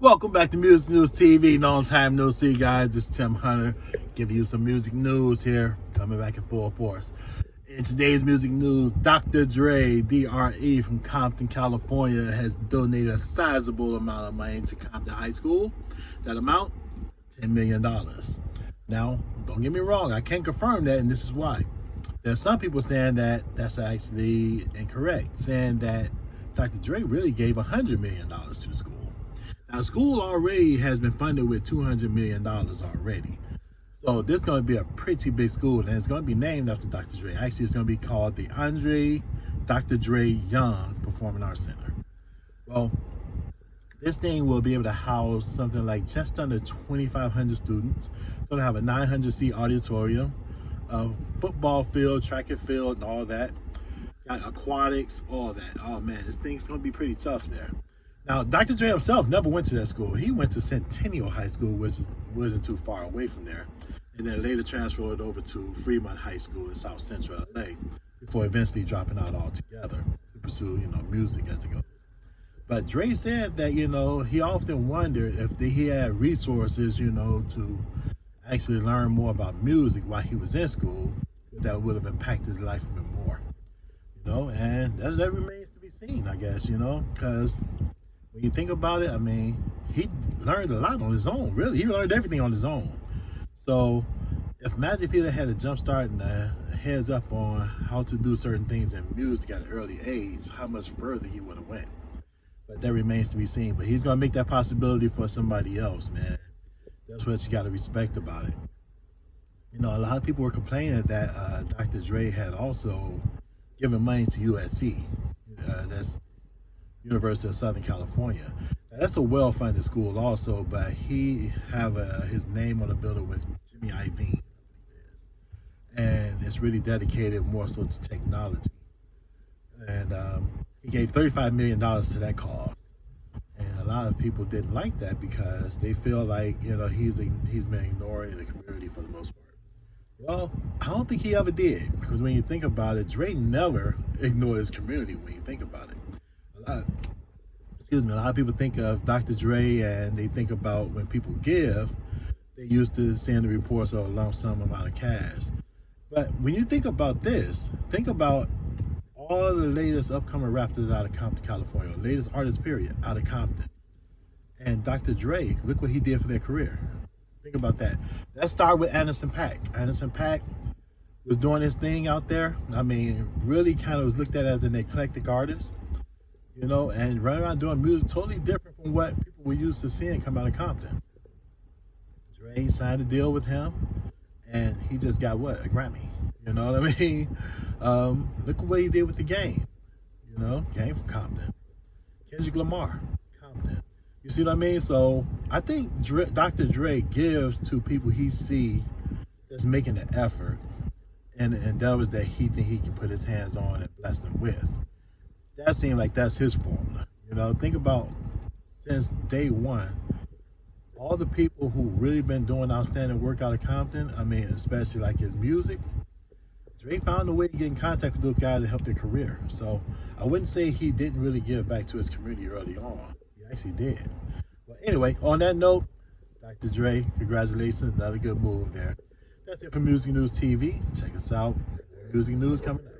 Welcome back to Music News TV. Long time no see, guys. It's Tim Hunter giving you some music news here, coming back in full force. In today's music news, Dr. Dre, DRE from Compton, California, has donated a sizable amount of money to Compton High School. That amount, $10 million. Now, don't get me wrong, I can't confirm that, and this is why. There's some people saying that that's actually incorrect, saying that Dr. Dre really gave $100 million to the school. Now, school already has been funded with $200 million already. So this is going to be a pretty big school, and it's going to be named after Dr. Dre. Actually, it's going to be called the Dr. Dre Young Performing Arts Center. Well, this thing will be able to house something like just under 2,500 students. It's going to have a 900-seat auditorium, a football field, track and field, and all that. Got aquatics, all that. Oh man, this thing's going to be pretty tough there. Now, Dr. Dre himself never went to that school. He went to Centennial High School, which wasn't too far away from there, and then later transferred over to Fremont High School in South Central LA before eventually dropping out altogether to pursue, music as it goes. But Dre said that, he often wondered if he had resources, to actually learn more about music while he was in school that would have impacted his life even more, and that remains to be seen, I guess, because when you think about it, I mean, he learned a lot on his own, really. He learned everything on his own. So imagine if he had a jump start and a heads up on how to do certain things in music at an early age, how much further he would have went. But that remains to be seen. But he's going to make that possibility for somebody else, man. That's what you got to respect about it. A lot of people were complaining that Dr. Dre had also given money to USC. That's University of Southern California. Now, that's a well-funded school also, but he have his name on the building with Jimmy Iovine, and it's really dedicated more so to technology. And he gave $35 million to that cause, and a lot of people didn't like that because they feel like he's been ignoring the community for the most part. Well, I don't think he ever did, because when you think about it, Dre never ignored his community. When you think about it. A lot of people think of Dr. Dre and they think about when people give, they used to send the reports of a lump sum amount of cash. But when you think about this, think about all the latest upcoming rappers out of Compton, California, latest artists period out of Compton. And Dr. Dre, look what he did for their career. Think about that. Let's start with Anderson .Paak. Anderson .Paak was doing his thing out there. I mean, really kind of was looked at as an eclectic artist. And running around doing music totally different from what people were used to seeing come out of Compton. Dre signed a deal with him, and he just got what? A Grammy. You know what I mean? Look at what he did with the Game. Came from Compton. Kendrick Lamar, Compton. You see what I mean? So I think Dr. Dre gives to people he see that's making the effort and endeavors that he think he can put his hands on and bless them with. That seems like that's his formula. Think about since day one, all the people who really been doing outstanding work out of Compton, I mean, especially like his music, Dre found a way to get in contact with those guys to help their career. So I wouldn't say he didn't really give back to his community early on. He actually did. But anyway, on that note, Dr. Dre, congratulations, another good move there. That's it for Music News TV. Check us out. Music News coming up.